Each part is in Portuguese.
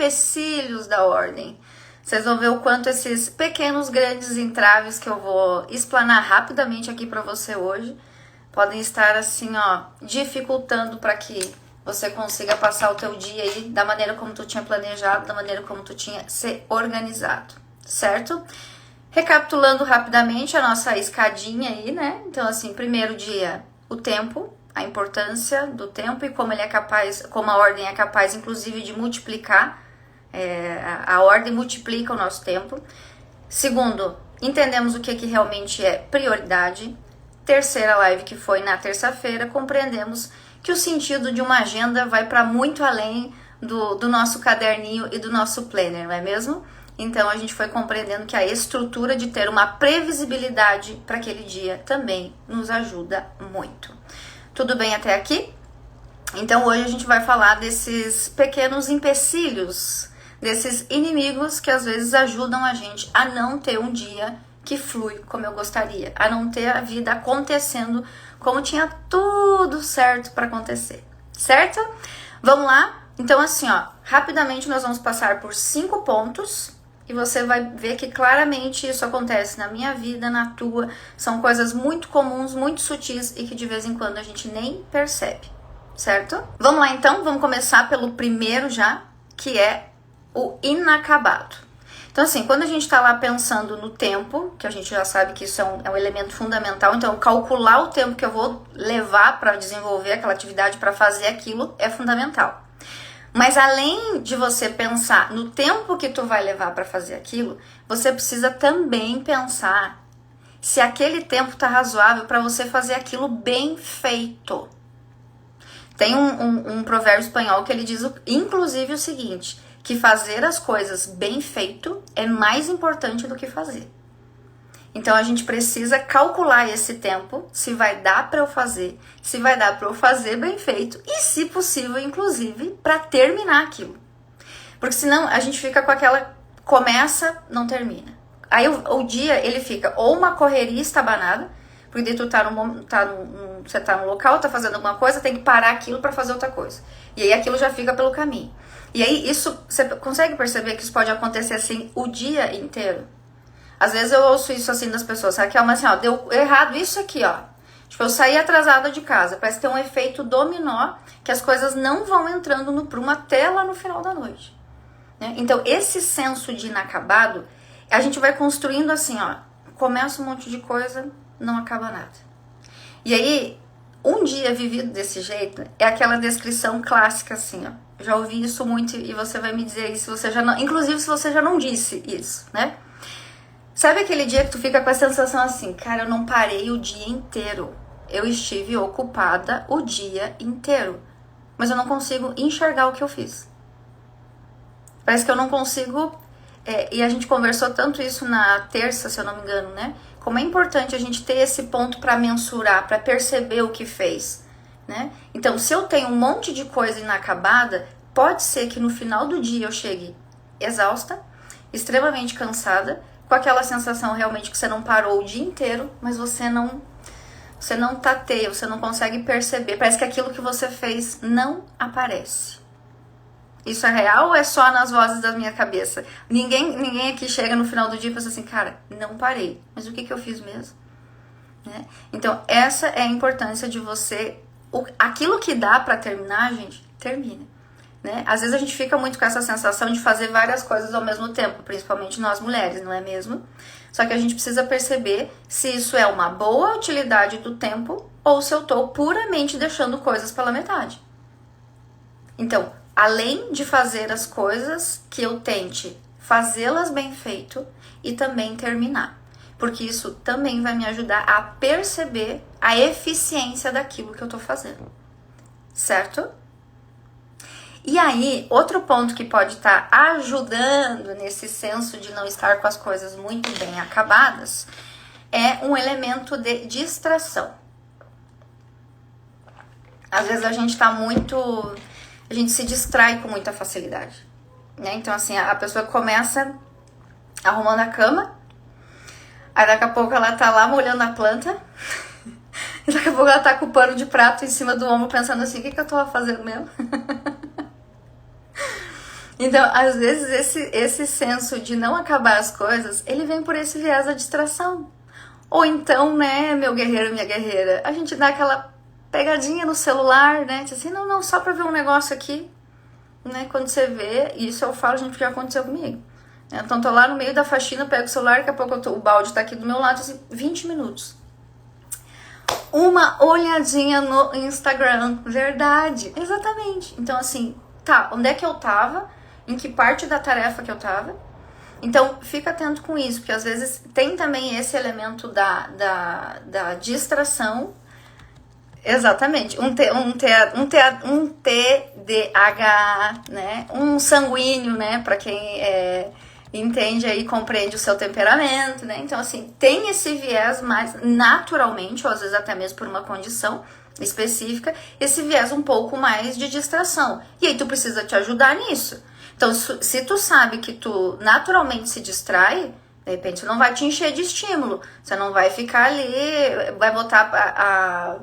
empecilhos da ordem. Vocês vão ver o quanto esses pequenos, grandes entraves que eu vou explanar rapidamente aqui para você hoje podem estar assim, ó, dificultando para que você consiga passar o teu dia aí da maneira como tu tinha planejado, da maneira como tu tinha se organizado, certo? Recapitulando rapidamente a nossa escadinha aí, né? Então, assim, primeiro dia, o tempo, a importância do tempo e como ele é capaz, como a ordem é capaz, inclusive, de multiplicar, a ordem multiplica o nosso tempo. Segundo, entendemos o que realmente é prioridade. Terceira live, que foi na terça-feira, compreendemos que o sentido de uma agenda vai para muito além do nosso caderninho e do nosso planner, não é mesmo? Então a gente foi compreendendo que a estrutura de ter uma previsibilidade para aquele dia também nos ajuda muito. Tudo bem até aqui? Então hoje a gente vai falar desses pequenos empecilhos, desses inimigos que às vezes ajudam a gente a não ter um dia que flui como eu gostaria, a não ter a vida acontecendo como tinha tudo certo para acontecer, certo? Vamos lá? Então assim, ó, rapidamente nós vamos passar por 5 pontos e você vai ver que claramente isso acontece na minha vida, na tua, são coisas muito comuns, muito sutis e que de vez em quando a gente nem percebe, certo? Vamos lá então, vamos começar pelo primeiro já, que é o inacabado. Então assim, quando a gente está lá pensando no tempo, que a gente já sabe que isso é um elemento fundamental, então calcular o tempo que eu vou levar para desenvolver aquela atividade, para fazer aquilo, é fundamental. Mas além de você pensar no tempo que tu vai levar para fazer aquilo, você precisa também pensar se aquele tempo está razoável para você fazer aquilo bem feito. Tem um provérbio espanhol que ele diz, inclusive, o seguinte, que fazer as coisas bem feito é mais importante do que fazer. Então a gente precisa calcular esse tempo, se vai dar para eu fazer, se vai dar para eu fazer bem feito e, se possível, inclusive, para terminar aquilo. Porque senão a gente fica com aquela começa, não termina. Aí o dia ele fica ou uma correria estabanada, porque tu você tá no local, tá fazendo alguma coisa, tem que parar aquilo para fazer outra coisa. E aí aquilo já fica pelo caminho. E aí isso, você consegue perceber que isso pode acontecer assim o dia inteiro? Às vezes eu ouço isso assim das pessoas, sabe? Que é uma assim, ó, deu errado isso aqui, ó. Tipo, eu saí atrasada de casa. Parece ter um efeito dominó, que as coisas não vão entrando no prumo até lá no final da noite, né? Então, esse senso de inacabado, a gente vai construindo assim, ó. Começa um monte de coisa, não acaba nada. E aí, um dia vivido desse jeito, é aquela descrição clássica assim, ó. Já ouvi isso muito e você vai me dizer aí se você já não... Inclusive, se você já não disse isso, né? Sabe aquele dia que tu fica com a sensação assim, cara, eu não parei o dia inteiro. Eu estive ocupada o dia inteiro. Mas eu não consigo enxergar o que eu fiz. Parece que eu não consigo... e a gente conversou tanto isso na terça, se eu não me engano, né? Como é importante a gente ter esse ponto para mensurar, para perceber o que fez, né? Então, se eu tenho um monte de coisa inacabada, pode ser que no final do dia eu chegue exausta, extremamente cansada, com aquela sensação realmente que você não parou o dia inteiro, mas você não tateia, você não consegue perceber. Parece que aquilo que você fez não aparece. Isso é real ou é só nas vozes da minha cabeça? Ninguém aqui chega no final do dia e pensa assim, cara, não parei. Mas o que eu fiz mesmo? Né? Então, essa é a importância de você... Aquilo que dá pra terminar, gente, termina. Né? Às vezes a gente fica muito com essa sensação de fazer várias coisas ao mesmo tempo, principalmente nós mulheres, não é mesmo? Só que a gente precisa perceber se isso é uma boa utilidade do tempo ou se eu estou puramente deixando coisas pela metade. Então, além de fazer as coisas, que eu tente fazê-las bem feito e também terminar. Porque isso também vai me ajudar a perceber a eficiência daquilo que eu estou fazendo. Certo? E aí, outro ponto que pode estar ajudando nesse senso de não estar com as coisas muito bem acabadas é um elemento de distração. Às vezes a gente a gente se distrai com muita facilidade, né? Então assim, a pessoa começa arrumando a cama, aí daqui a pouco ela tá lá molhando a planta, e daqui a pouco ela tá com o pano de prato em cima do ombro pensando assim, o que eu tô fazendo mesmo? Então, às vezes, esse senso de não acabar as coisas, ele vem por esse viés da distração. Ou então, né, meu guerreiro, minha guerreira, a gente dá aquela pegadinha no celular, né? Diz assim, não, só pra ver um negócio aqui, né? Quando você vê, isso eu falo, gente, porque já aconteceu comigo. Então, tô lá no meio da faxina, pego o celular, daqui a pouco o balde tá aqui do meu lado, assim, 20 minutos. Uma olhadinha no Instagram, verdade, exatamente. Então, assim, tá, onde é que eu tava? Em que parte da tarefa que eu tava? Então, fica atento com isso, porque às vezes tem também esse elemento da distração. Exatamente, um TDAH, né? Um sanguíneo, né? Para quem entende aí, compreende o seu temperamento, né? Então, assim, tem esse viés mais naturalmente, ou às vezes até mesmo por uma condição específica, esse viés um pouco mais de distração. E aí tu precisa te ajudar nisso. Então, se tu sabe que tu naturalmente se distrai, de repente você não vai te encher de estímulo, você não vai ficar ali, vai botar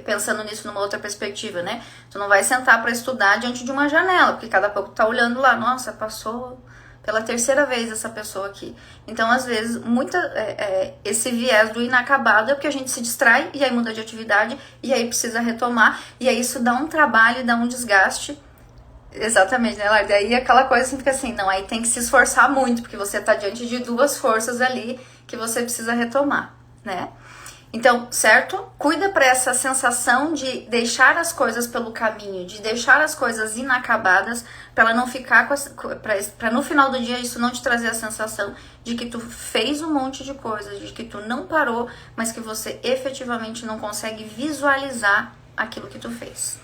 pensando nisso numa outra perspectiva, né? Tu não vai sentar para estudar diante de uma janela, porque cada pouco tu tá olhando lá, nossa, passou pela terceira vez essa pessoa aqui. Então, às vezes, esse viés do inacabado é porque a gente se distrai e aí muda de atividade e aí precisa retomar e aí isso dá um trabalho, dá um desgaste. Exatamente, né, Lar? Daí aquela coisa assim fica assim, não, aí tem que se esforçar muito, porque você tá diante de duas forças ali que você precisa retomar, né? Então, certo? Cuida para essa sensação de deixar as coisas pelo caminho, de deixar as coisas inacabadas, para ela não ficar para no final do dia isso não te trazer a sensação de que tu fez um monte de coisas, de que tu não parou, mas que você efetivamente não consegue visualizar aquilo que tu fez.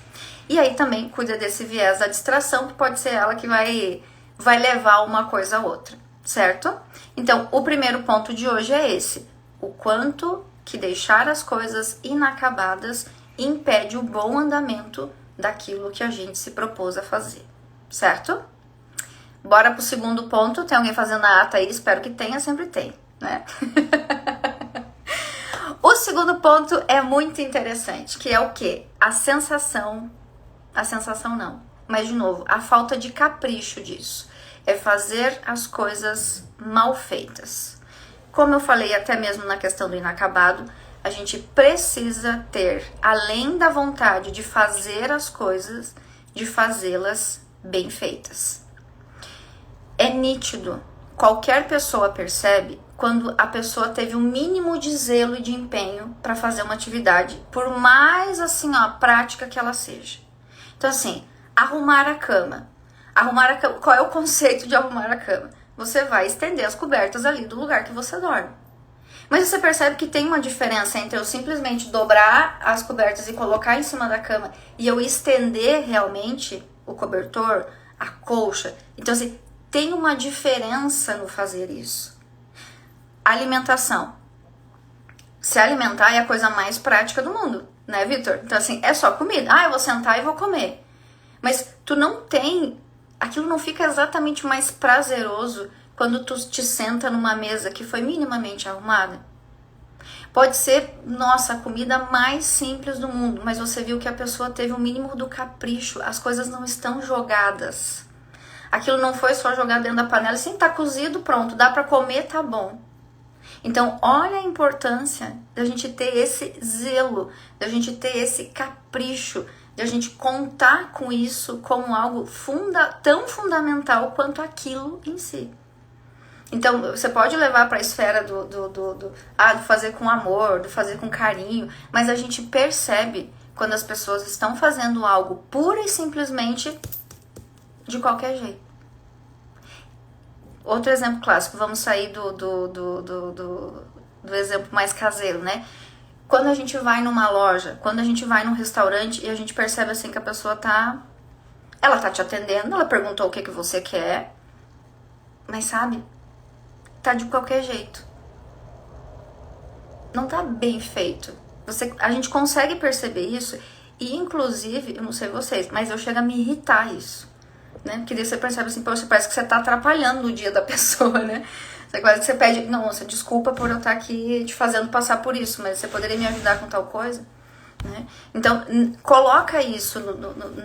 E aí também cuida desse viés da distração, que pode ser ela que vai levar uma coisa a outra, certo? Então, o primeiro ponto de hoje é esse: o quanto que deixar as coisas inacabadas impede o bom andamento daquilo que a gente se propôs a fazer, certo? Bora pro segundo ponto. Tem alguém fazendo a ata aí? Espero que tenha, sempre tem, né? O segundo ponto é muito interessante, que é o quê? A sensação não, mas de novo, a falta de capricho disso. É fazer as coisas mal feitas. Como eu falei até mesmo na questão do inacabado, a gente precisa ter, além da vontade de fazer as coisas, de fazê-las bem feitas. É nítido, qualquer pessoa percebe quando a pessoa teve um mínimo de zelo e de empenho para fazer uma atividade, por mais assim, ó, prática que ela seja. Então assim, arrumar a cama. Qual é o conceito de arrumar a cama? Você vai estender as cobertas ali do lugar que você dorme. Mas você percebe que tem uma diferença entre eu simplesmente dobrar as cobertas e colocar em cima da cama e eu estender realmente o cobertor, a colcha. Então assim, tem uma diferença no fazer isso. Alimentação. Se alimentar é a coisa mais prática do mundo, né, Vitor? Então assim, é só comida. Eu vou sentar e vou comer. Mas tu não tem... Aquilo não fica exatamente mais prazeroso quando tu te senta numa mesa que foi minimamente arrumada. Pode ser, nossa, a comida mais simples do mundo, mas você viu que a pessoa teve o mínimo do capricho, as coisas não estão jogadas. Aquilo não foi só jogado dentro da panela, assim, tá cozido, pronto, dá pra comer, tá bom. Então, olha a importância da gente ter esse zelo, da gente ter esse capricho, de a gente contar com isso como algo tão fundamental quanto aquilo em si. Então, você pode levar para a esfera do fazer com amor, do fazer com carinho, mas a gente percebe quando as pessoas estão fazendo algo pura e simplesmente de qualquer jeito. Outro exemplo clássico, vamos sair do exemplo mais caseiro, né? Quando a gente vai numa loja, quando a gente vai num restaurante e a gente percebe assim que a pessoa ela tá te atendendo, ela perguntou o que você quer, mas sabe, tá de qualquer jeito. Não tá bem feito. A gente consegue perceber isso e inclusive, eu não sei vocês, mas eu chego a me irritar isso, né? Porque daí você percebe assim, você parece que você tá atrapalhando o dia da pessoa, né? Quase que você pede, nossa, desculpa por eu estar aqui te fazendo passar por isso, mas você poderia me ajudar com tal coisa? Né? Então, coloca isso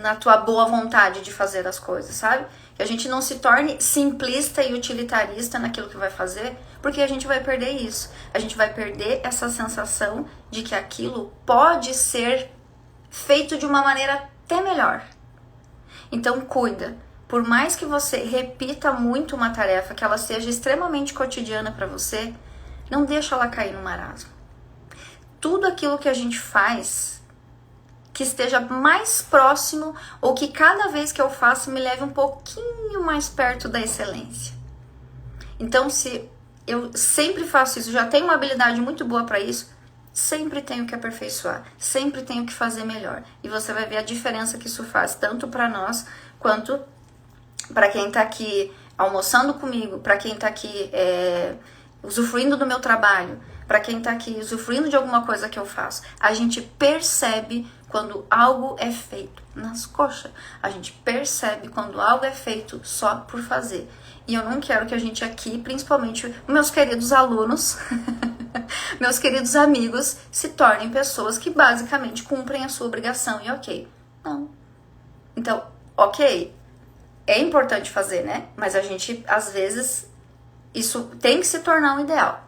na tua boa vontade de fazer as coisas, sabe? Que a gente não se torne simplista e utilitarista naquilo que vai fazer, porque a gente vai perder isso. A gente vai perder essa sensação de que aquilo pode ser feito de uma maneira até melhor. Então cuida. Por mais que você repita muito uma tarefa, que ela seja extremamente cotidiana para você, não deixa ela cair no marasmo. Tudo aquilo que a gente faz que esteja mais próximo ou que cada vez que eu faço me leve um pouquinho mais perto da excelência. Então, se eu sempre faço isso, já tenho uma habilidade muito boa para isso, sempre tenho que aperfeiçoar, sempre tenho que fazer melhor. E você vai ver a diferença que isso faz, tanto para nós, quanto para quem está aqui almoçando comigo, para quem está aqui usufruindo do meu trabalho, para quem está aqui usufruindo de alguma coisa que eu faço. A gente percebe quando algo é feito nas coxas. A gente percebe quando algo é feito só por fazer. E eu não quero que a gente aqui, principalmente meus queridos alunos, meus queridos amigos, se tornem pessoas que basicamente cumprem a sua obrigação. E ok, não. Então, ok, é importante fazer, né? Mas a gente, às vezes, isso tem que se tornar um ideal.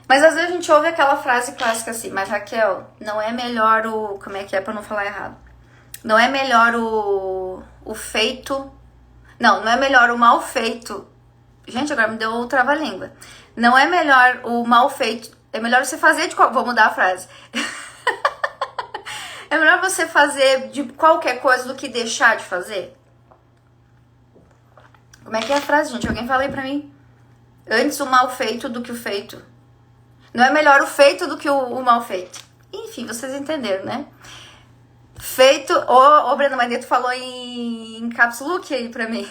Mas às vezes a gente ouve aquela frase clássica assim, mas Raquel, não é melhor o... Como é que é pra não falar errado? Não é melhor o feito... Não é melhor o mal feito. Gente, agora me deu o trava-língua. Não é melhor o mal feito... É melhor você fazer de... Vou mudar a frase. É melhor você fazer de qualquer coisa do que deixar de fazer? Como é que é a frase, gente? Alguém fala aí pra mim. Antes o mal feito do que o feito. Não é melhor o feito do que o mal feito. Enfim, vocês entenderam, né? Feito... Ô, Brenda Magneto falou em caps look aí pra mim.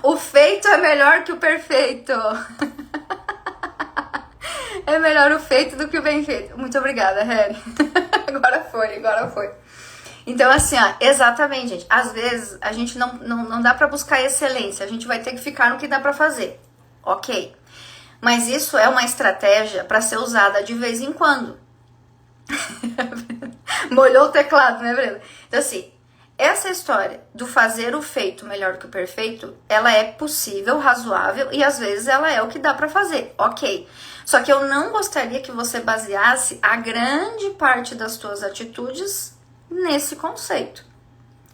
O feito é melhor que o perfeito. É melhor o feito do que o bem feito. Muito obrigada, Harry. Agora foi. Então, assim, ó, exatamente, gente. Às vezes, a gente não dá pra buscar excelência. A gente vai ter que ficar no que dá pra fazer. Ok. Mas isso é uma estratégia para ser usada de vez em quando. Molhou o teclado, né, Brenda? Então, assim, essa história do fazer o feito melhor que o perfeito, ela é possível, razoável, e às vezes ela é o que dá para fazer, ok. Só que eu não gostaria que você baseasse a grande parte das suas atitudes nesse conceito.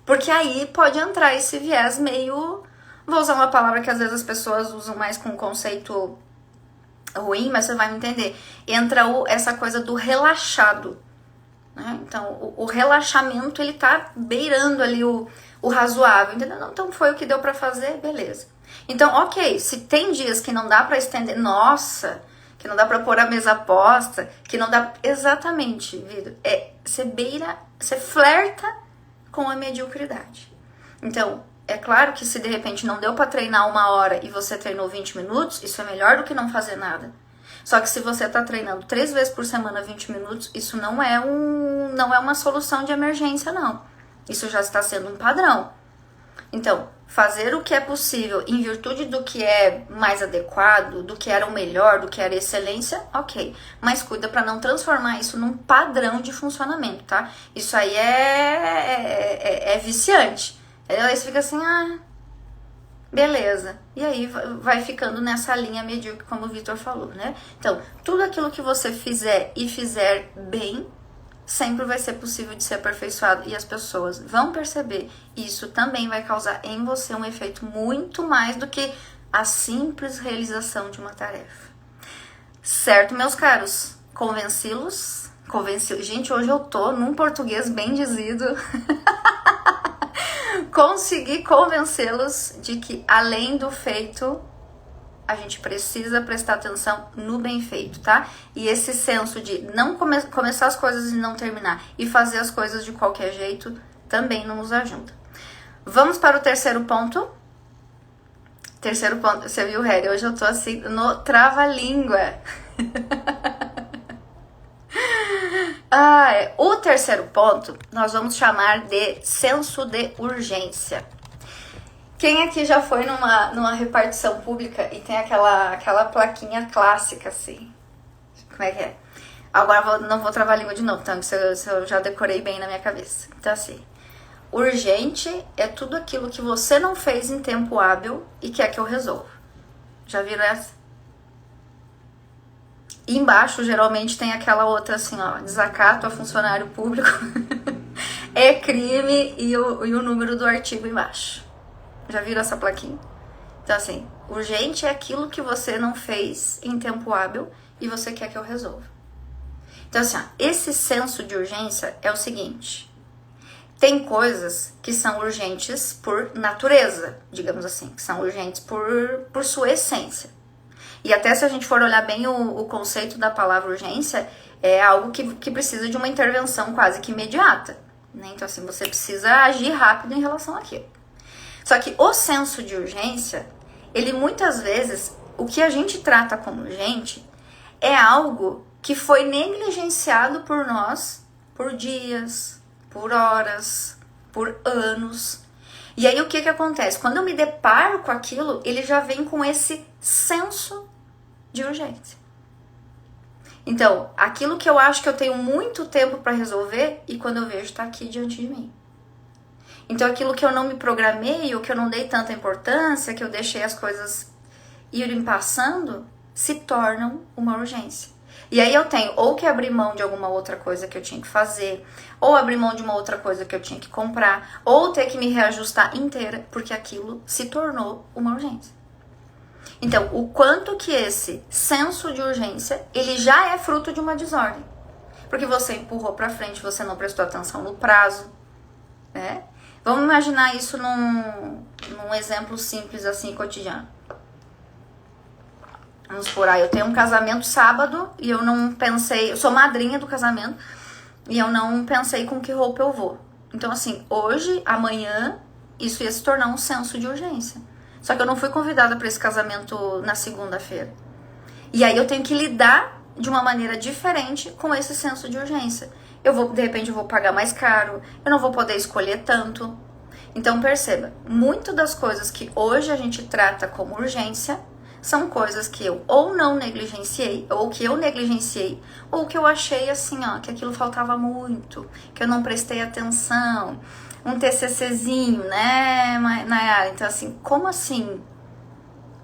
Porque aí pode entrar esse viés meio... Vou usar uma palavra que às vezes as pessoas usam mais com conceito ruim, mas você vai me entender. Entra essa coisa do relaxado, né? Então, o relaxamento, ele tá beirando ali o razoável, entendeu? Então, foi o que deu pra fazer, beleza. Então, ok, se tem dias que não dá pra estender, nossa, que não dá pra pôr a mesa posta, que não dá... Exatamente, Vitor. Você flerta com a mediocridade. Então, é claro que se de repente não deu pra treinar 1 hora e você treinou 20 minutos, isso é melhor do que não fazer nada. Só que se você tá treinando 3 vezes por semana 20 minutos, isso não é uma solução de emergência, não. Isso já está sendo um padrão. Então, fazer o que é possível em virtude do que é mais adequado, do que era o melhor, do que era excelência, ok. Mas cuida para não transformar isso num padrão de funcionamento, tá? Isso aí é viciante. Aí você fica assim, beleza. E aí vai ficando nessa linha medíocre, como o Vitor falou, né? Então, tudo aquilo que você fizer e fizer bem, sempre vai ser possível de ser aperfeiçoado. E as pessoas vão perceber. E isso também vai causar em você um efeito muito mais do que a simples realização de uma tarefa. Certo, meus caros? Convenci-los? Gente, hoje eu tô num português bem dizido. Consegui convencê-los de que, além do feito, a gente precisa prestar atenção no bem feito, tá? E esse senso de não começar as coisas e não terminar, e fazer as coisas de qualquer jeito, também não nos ajuda. Vamos para o terceiro ponto. Terceiro ponto, você viu, Harry? Hoje eu tô assim, no trava-língua. O terceiro ponto nós vamos chamar de senso de urgência. Quem aqui já foi numa repartição pública e tem aquela plaquinha clássica assim? Como é que é? Agora não vou travar a língua de novo, então isso eu já decorei bem na minha cabeça. Então assim, Urgente é tudo aquilo que você não fez em tempo hábil e quer que eu resolva. Já viram essa? E embaixo, geralmente, tem aquela outra assim, ó, desacato a funcionário público, é crime e o número do artigo embaixo. Já viram essa plaquinha? Então, assim, urgente é aquilo que você não fez em tempo hábil e você quer que eu resolva. Então, assim, ó, esse senso de urgência é o seguinte: tem coisas que são urgentes por natureza, digamos assim, que são urgentes por sua essência. E até se a gente for olhar bem o conceito da palavra urgência, é algo que precisa de uma intervenção quase que imediata, né? Então, assim, você precisa agir rápido em relação àquilo. Só que o senso de urgência, ele muitas vezes, o que a gente trata como urgente, é algo que foi negligenciado por nós por dias, por horas, por anos. E aí o que acontece? Quando eu me deparo com aquilo, ele já vem com esse senso de urgência. Então, aquilo que eu acho que eu tenho muito tempo para resolver, e quando eu vejo está aqui diante de mim. Então, aquilo que eu não me programei, ou que eu não dei tanta importância, que eu deixei as coisas irem passando, se tornam uma urgência. E aí eu tenho ou que abrir mão de alguma outra coisa que eu tinha que fazer, ou abrir mão de uma outra coisa que eu tinha que comprar, ou ter que me reajustar inteira, porque aquilo se tornou uma urgência. Então, o quanto que esse senso de urgência, ele já é fruto de uma desordem. Porque você empurrou pra frente, você não prestou atenção no prazo, né? Vamos imaginar isso num exemplo simples assim, cotidiano. Vamos por aí, eu tenho um casamento sábado e eu não pensei, eu sou madrinha do casamento e eu não pensei com que roupa eu vou. Então assim, hoje, amanhã, isso ia se tornar um senso de urgência. Só que eu não fui convidada para esse casamento na segunda-feira. E aí eu tenho que lidar de uma maneira diferente com esse senso de urgência. De repente eu vou pagar mais caro, eu não vou poder escolher tanto. Então perceba, muitas das coisas que hoje a gente trata como urgência são coisas que eu ou não negligenciei, ou que eu negligenciei, ou que eu achei assim, ó, que aquilo faltava muito, que eu não prestei atenção. Um TCCzinho, né, Nayara? Então assim, como assim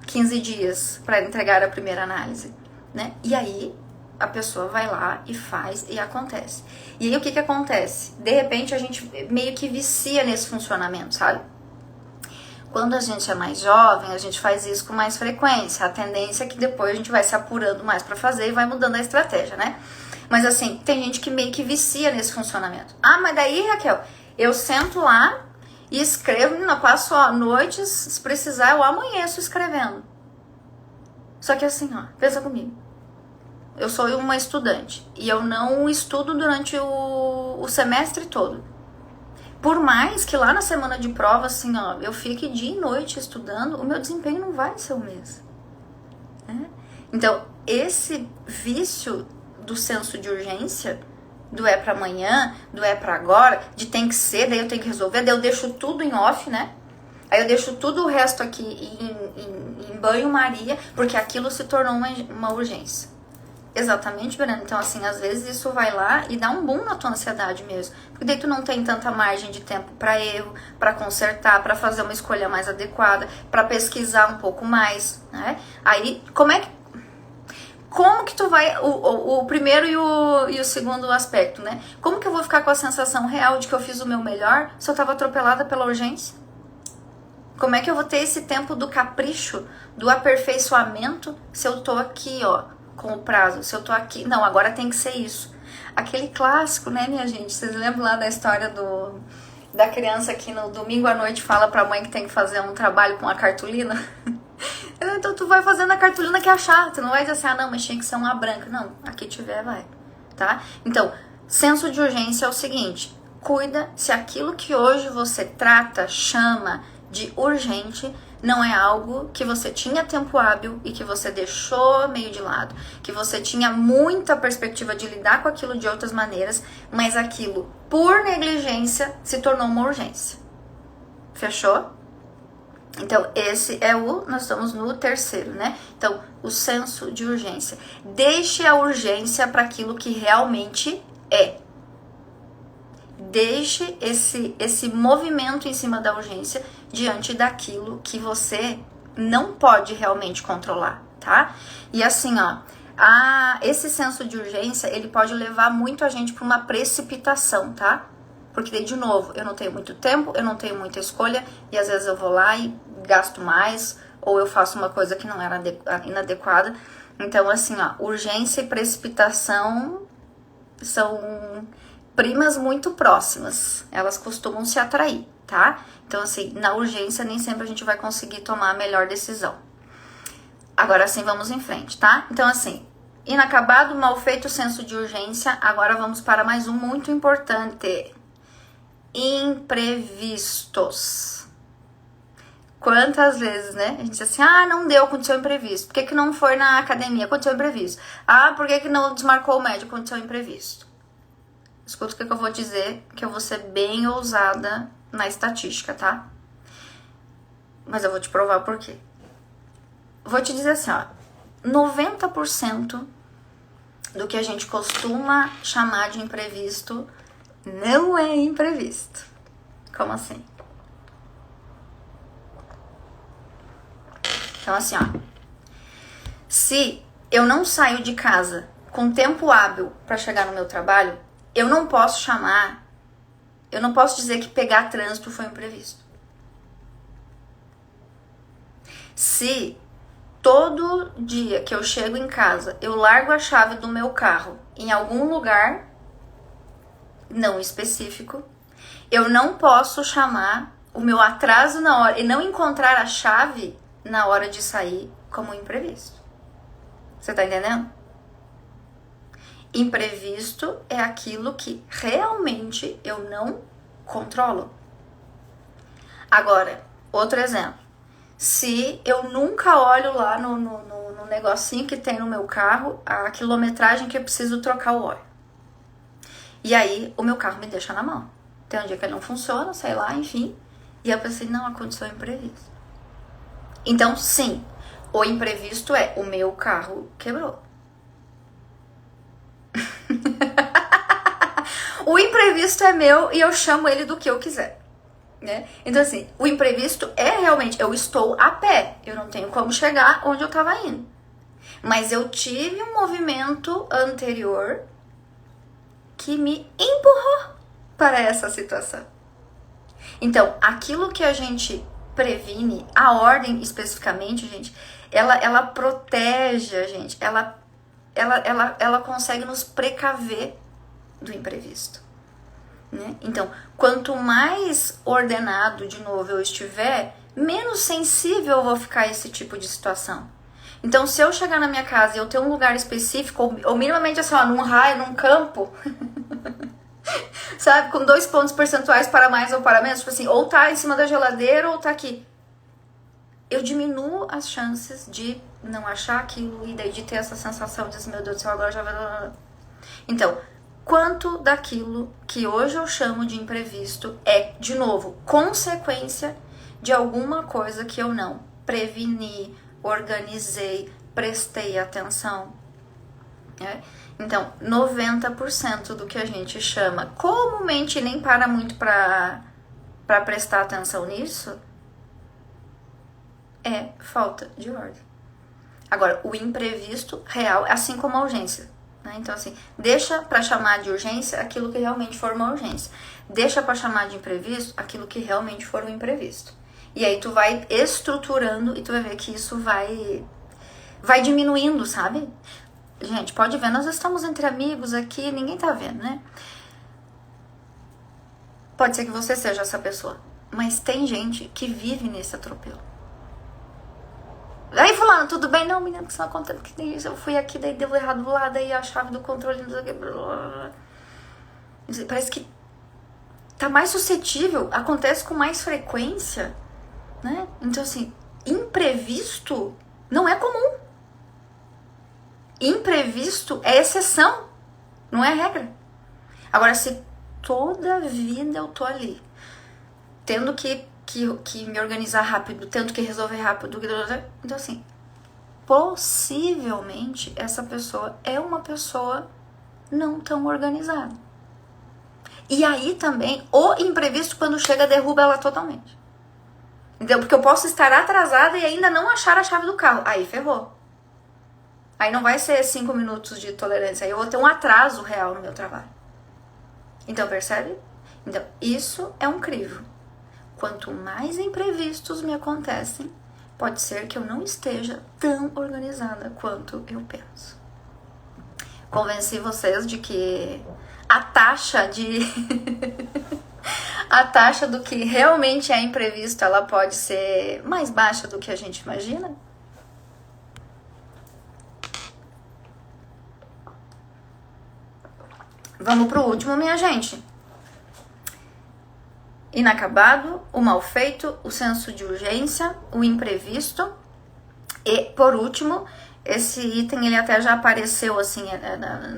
15 dias para entregar a primeira análise, né? E aí a pessoa vai lá e faz e acontece. E aí o que acontece? De repente a gente meio que vicia nesse funcionamento, sabe? Quando a gente é mais jovem, a gente faz isso com mais frequência. A tendência é que depois a gente vai se apurando mais para fazer e vai mudando a estratégia, né? Mas assim, tem gente que meio que vicia nesse funcionamento. Ah, mas daí, Raquel, eu sento lá e escrevo, não passo noites, se precisar, eu amanheço escrevendo. Só que assim, ó, pensa comigo. Eu sou uma estudante e eu não estudo durante o semestre todo. Por mais que lá na semana de prova, assim, ó, eu fique dia e noite estudando, o meu desempenho não vai ser o mesmo. Né? Então, esse vício do senso de urgência, do é pra amanhã, do é pra agora, de tem que ser, daí eu tenho que resolver, daí eu deixo tudo em off, né? Aí eu deixo tudo o resto aqui em banho-maria, porque aquilo se tornou uma urgência. Exatamente, Verena. Então, assim, às vezes isso vai lá e dá um boom na tua ansiedade mesmo. Porque daí tu não tem tanta margem de tempo para erro, para consertar, para fazer uma escolha mais adequada, para pesquisar um pouco mais, né? Aí, como que tu vai, o primeiro e o segundo aspecto, né? Como que eu vou ficar com a sensação real de que eu fiz o meu melhor se eu tava atropelada pela urgência? Como é que eu vou ter esse tempo do capricho, do aperfeiçoamento, se eu tô aqui, ó, com o prazo, se eu tô aqui, não, agora tem que ser isso. Aquele clássico, né, minha gente? Vocês lembram lá da história da criança que no domingo à noite fala pra mãe que tem que fazer um trabalho com a cartolina? Então tu vai fazendo a cartolina que é chata, não vai dizer assim, ah não, mas tinha que ser uma branca. Não, aqui tiver, vai, tá? Então, senso de urgência é o seguinte, cuida se aquilo que hoje você trata, chama de urgente, não é algo que você tinha tempo hábil e que você deixou meio de lado, que você tinha muita perspectiva de lidar com aquilo de outras maneiras, mas aquilo, por negligência, se tornou uma urgência. Fechou? Então, nós estamos no terceiro, né? Então, o senso de urgência. Deixe a urgência para aquilo que realmente é. deixe esse movimento em cima da urgência diante daquilo que você não pode realmente controlar, tá? E assim, ó, esse senso de urgência, ele pode levar muito a gente para uma precipitação, tá? Porque daí, de novo, eu não tenho muito tempo, eu não tenho muita escolha, e às vezes eu vou lá e gasto mais, ou eu faço uma coisa que não era inadequada. Então, assim, ó, urgência e precipitação são primas muito próximas, elas costumam se atrair, tá? Então, assim, na urgência nem sempre a gente vai conseguir tomar a melhor decisão. Agora sim, vamos em frente, tá? Então, assim, inacabado, mal feito, senso de urgência. Agora vamos para mais um muito importante. Imprevistos. Quantas vezes, né? A gente diz assim, não deu, aconteceu imprevisto. Por que não foi na academia? Aconteceu imprevisto. Por que não desmarcou o médico? Aconteceu imprevisto. Escuta o que eu vou dizer, que eu vou ser bem ousada na estatística, tá? Mas eu vou te provar por quê. Vou te dizer assim, ó, 90% do que a gente costuma chamar de imprevisto não é imprevisto. Como assim? Então, assim, ó, se eu não saio de casa com tempo hábil para chegar no meu trabalho, eu não posso dizer que pegar trânsito foi imprevisto. Se todo dia que eu chego em casa, eu largo a chave do meu carro em algum lugar não específico, eu não posso chamar o meu atraso na hora e não encontrar a chave na hora de sair como imprevisto. Você tá entendendo? Imprevisto é aquilo que realmente eu não controlo. Agora, outro exemplo. Se eu nunca olho lá no negocinho que tem no meu carro a quilometragem que eu preciso trocar o óleo. E aí o meu carro me deixa na mão. Tem um dia que ele não funciona, sei lá, enfim. E eu pensei, não, aconteceu imprevisto. Então, sim, o imprevisto é o meu carro quebrou. O imprevisto é meu e eu chamo ele do que eu quiser, né? Então, assim, o imprevisto é realmente, eu estou a pé, eu não tenho como chegar onde eu estava indo. Mas eu tive um movimento anterior que me empurrou para essa situação. Então, aquilo que a gente previne, a ordem especificamente, gente, ela protege a gente, ela consegue nos precaver do imprevisto, né? Então, quanto mais ordenado, de novo, eu estiver, menos sensível eu vou ficar a esse tipo de situação. Então, se eu chegar na minha casa e eu ter um lugar específico, ou minimamente assim, ó, num raio, num campo, sabe, com 2 pontos percentuais para mais ou para menos, tipo assim, ou tá em cima da geladeira ou tá aqui, eu diminuo as chances de não achar aquilo e daí de ter essa sensação de, meu Deus do céu, agora já vai... Então, quanto daquilo que hoje eu chamo de imprevisto é, de novo, consequência de alguma coisa que eu não preveni, organizei, prestei atenção, né? Então, 90% do que a gente chama, comumente nem para muito para prestar atenção nisso, é falta de ordem. Agora, o imprevisto real, assim como a urgência, né? Então, assim, deixa para chamar de urgência aquilo que realmente for uma urgência. Deixa para chamar de imprevisto aquilo que realmente for um imprevisto. E aí tu vai estruturando e tu vai ver que isso vai diminuindo, sabe? Gente, pode ver, nós estamos entre amigos aqui, ninguém tá vendo, né? Pode ser que você seja essa pessoa, mas tem gente que vive nesse atropelo. Aí fulano, tudo bem? Não, menina, que você não contando que tem isso. Eu fui aqui, daí deu errado lá, daí a chave do controle não sei o que. Parece que tá mais suscetível, acontece com mais frequência, né? Então, assim, imprevisto não é comum. Imprevisto é exceção, não é regra. Agora, se toda a vida eu tô ali, tendo que me organizar rápido, tendo que resolver rápido, então assim, possivelmente essa pessoa é uma pessoa não tão organizada. E aí também, o imprevisto, quando chega, derruba ela totalmente. Entendeu? Porque eu posso estar atrasada e ainda não achar a chave do carro. Aí ferrou. Aí não vai ser 5 minutos de tolerância. Aí eu vou ter um atraso real no meu trabalho. Então, percebe? Então, isso é um crivo. Quanto mais imprevistos me acontecem, pode ser que eu não esteja tão organizada quanto eu penso. Convenci vocês de que a taxa a taxa do que realmente é imprevisto, ela pode ser mais baixa do que a gente imagina? Vamos pro último, minha gente. Inacabado, o mal feito, o senso de urgência, o imprevisto. E, por último, esse item ele até já apareceu assim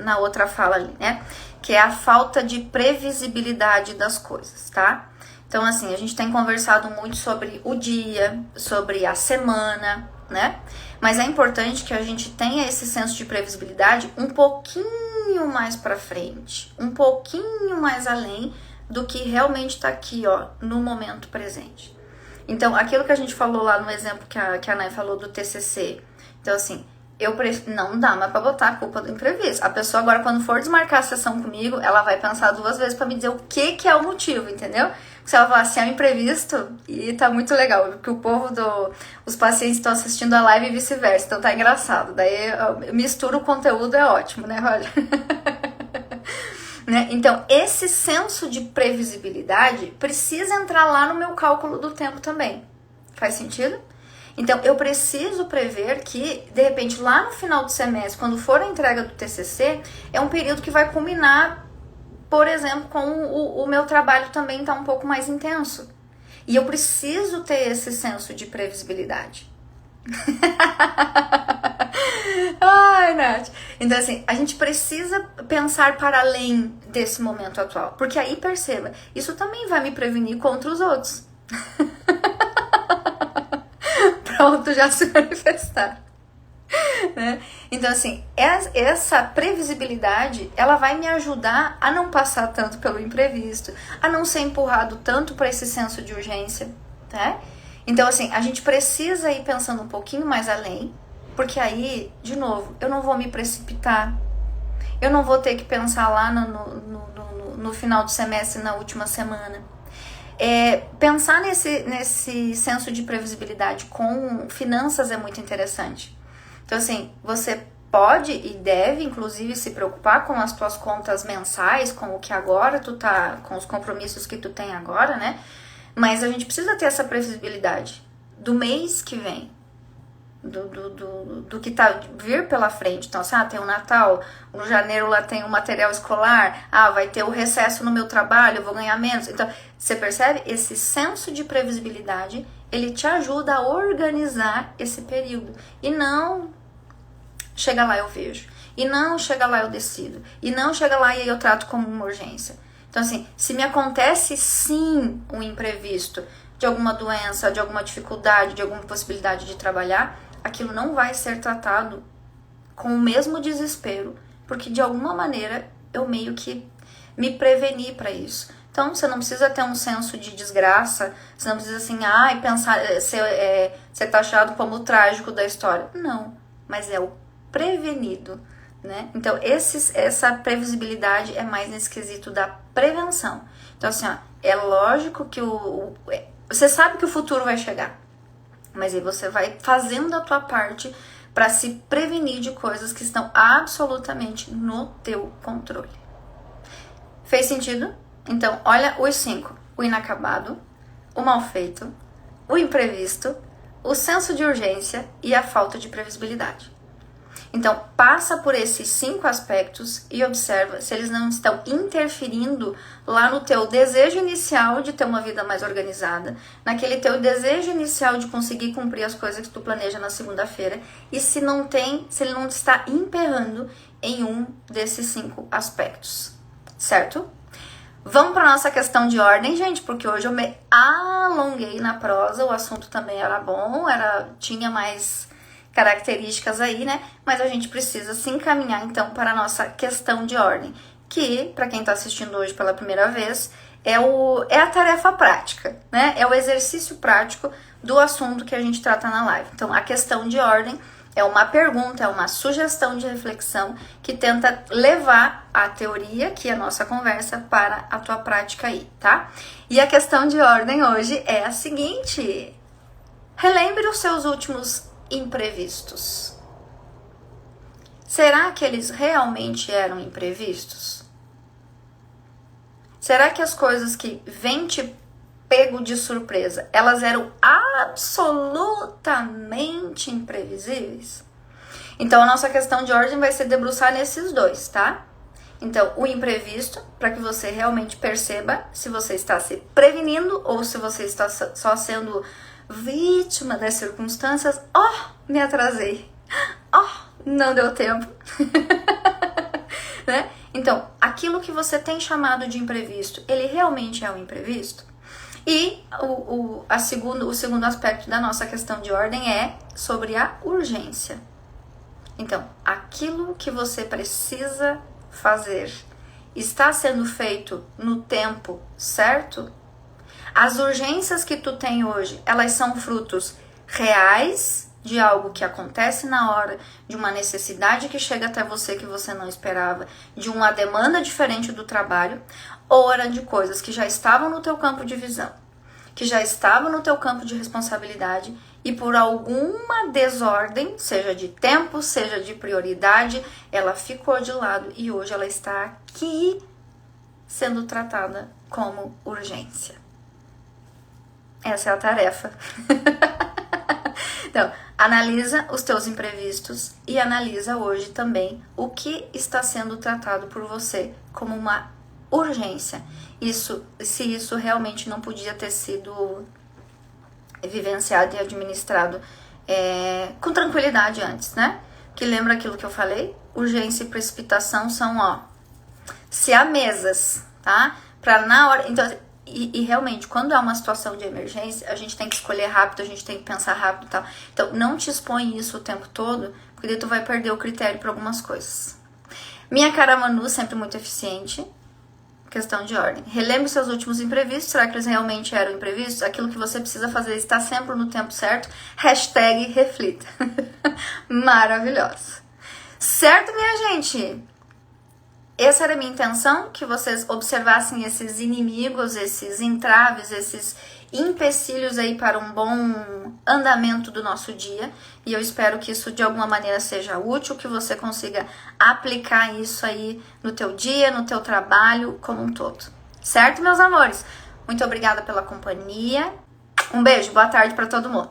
na outra fala ali, né? Que é a falta de previsibilidade das coisas, tá? Então, assim, a gente tem conversado muito sobre o dia, sobre a semana, né? Mas é importante que a gente tenha esse senso de previsibilidade um pouquinho mais pra frente, um pouquinho mais além do que realmente tá aqui, ó, no momento presente. Então, aquilo que a gente falou lá no exemplo que a Nay falou do TCC. Então, assim, não dá mais pra botar a culpa do imprevisto. A pessoa agora, quando for desmarcar a sessão comigo, ela vai pensar 2 vezes pra me dizer o que é o motivo, entendeu? Se ela falar assim, é um imprevisto, e tá muito legal, porque o povo os pacientes estão assistindo a live e vice-versa, então tá engraçado. Daí eu misturo o conteúdo, é ótimo, né, Roger? Né? Então, esse senso de previsibilidade precisa entrar lá no meu cálculo do tempo também. Faz sentido? Então, eu preciso prever que, de repente, lá no final do semestre, quando for a entrega do TCC, é um período que vai culminar, por exemplo, com o meu trabalho também tá um pouco mais intenso. E eu preciso ter esse senso de previsibilidade. Ai, Nath. Então, assim, a gente precisa pensar para além desse momento atual. Porque aí, perceba, isso também vai me prevenir contra os outros. Pronto, já se manifestar. Né? Então, assim, essa previsibilidade, ela vai me ajudar a não passar tanto pelo imprevisto, a não ser empurrado tanto para esse senso de urgência, tá? Então, assim, a gente precisa ir pensando um pouquinho mais além, porque aí, de novo, eu não vou me precipitar, eu não vou ter que pensar lá no final do semestre, na última semana. Pensar nesse senso de previsibilidade com finanças é muito interessante. Então, assim, você pode e deve, inclusive, se preocupar com as tuas contas mensais, com o que agora tu tá, com os compromissos que tu tem agora, né? Mas a gente precisa ter essa previsibilidade do mês que vem, do que tá vir pela frente. Então, assim, tem o Natal, no janeiro lá tem o material escolar, vai ter o recesso no meu trabalho, eu vou ganhar menos. Então, você percebe? Esse senso de previsibilidade, ele te ajuda a organizar esse período. E não chega lá eu vejo, e não chega lá eu decido, e não chega lá e eu trato como uma urgência. Então, assim, se me acontece sim um imprevisto de alguma doença, de alguma dificuldade, de alguma possibilidade de trabalhar, aquilo não vai ser tratado com o mesmo desespero, porque de alguma maneira eu meio que me preveni para isso. Então, você não precisa ter um senso de desgraça, você não precisa assim, pensar, ser taxado como o trágico da história. Não, mas é o prevenido, né? Então, essa previsibilidade é mais nesse quesito da prevenção. Então, assim, é lógico que você sabe que o futuro vai chegar, mas aí você vai fazendo a tua parte para se prevenir de coisas que estão absolutamente no teu controle. Fez sentido? Então, olha os 5. O inacabado, o mal feito, o imprevisto, o senso de urgência e a falta de previsibilidade. Então, passa por esses 5 aspectos e observa se eles não estão interferindo lá no teu desejo inicial de ter uma vida mais organizada, naquele teu desejo inicial de conseguir cumprir as coisas que tu planeja na segunda-feira, e se ele não está emperrando em um desses 5 aspectos, certo? Vamos para nossa questão de ordem, gente, porque hoje eu me alonguei na prosa, o assunto também era bom, tinha mais características aí, né? Mas a gente precisa se encaminhar, então, para a nossa questão de ordem. que, para quem está assistindo hoje pela primeira vez, é a tarefa prática, né? É o exercício prático do assunto que a gente trata na live. Então, a questão de ordem é uma pergunta, é uma sugestão de reflexão que tenta levar a teoria, que é a nossa conversa, para a tua prática aí, tá? E a questão de ordem hoje é a seguinte: relembre os seus últimos imprevistos. Será que eles realmente eram imprevistos? Será que as coisas que vêm te pego de surpresa, elas eram absolutamente imprevisíveis? Então, a nossa questão de ordem vai se debruçar nesses dois, tá? Então, o imprevisto, para que você realmente perceba se você está se prevenindo ou se você está só sendo vítima das circunstâncias. Me atrasei. Não deu tempo. Né? Então, aquilo que você tem chamado de imprevisto, ele realmente é um imprevisto? E o segundo aspecto da nossa questão de ordem é sobre a urgência. Então, aquilo que você precisa fazer está sendo feito no tempo certo? As urgências que tu tem hoje, elas são frutos reais de algo que acontece na hora, de uma necessidade que chega até você que você não esperava, de uma demanda diferente do trabalho, ou era de coisas que já estavam no teu campo de visão, que já estavam no teu campo de responsabilidade e por alguma desordem, seja de tempo, seja de prioridade, ela ficou de lado e hoje ela está aqui sendo tratada como urgência. Essa é a tarefa. Então, analisa os teus imprevistos e analisa hoje também o que está sendo tratado por você como uma urgência. Se isso realmente não podia ter sido vivenciado e administrado com tranquilidade antes, né? Que lembra aquilo que eu falei? Urgência e precipitação são, siamesas, tá? Pra na hora... Então, e realmente, quando há uma situação de emergência, a gente tem que escolher rápido, a gente tem que pensar rápido e tal. Então, não te expõe isso o tempo todo, porque daí tu vai perder o critério para algumas coisas. Minha cara Manu, sempre muito eficiente. Questão de ordem. Relembre seus últimos imprevistos. Será que eles realmente eram imprevistos? Aquilo que você precisa fazer está sempre no tempo certo. #reflita. Maravilhosa. Certo, minha gente? Essa era a minha intenção, que vocês observassem esses inimigos, esses entraves, esses empecilhos aí para um bom andamento do nosso dia. E eu espero que isso de alguma maneira seja útil, que você consiga aplicar isso aí no teu dia, no teu trabalho como um todo. Certo, meus amores? Muito obrigada pela companhia. Um beijo, boa tarde para todo mundo.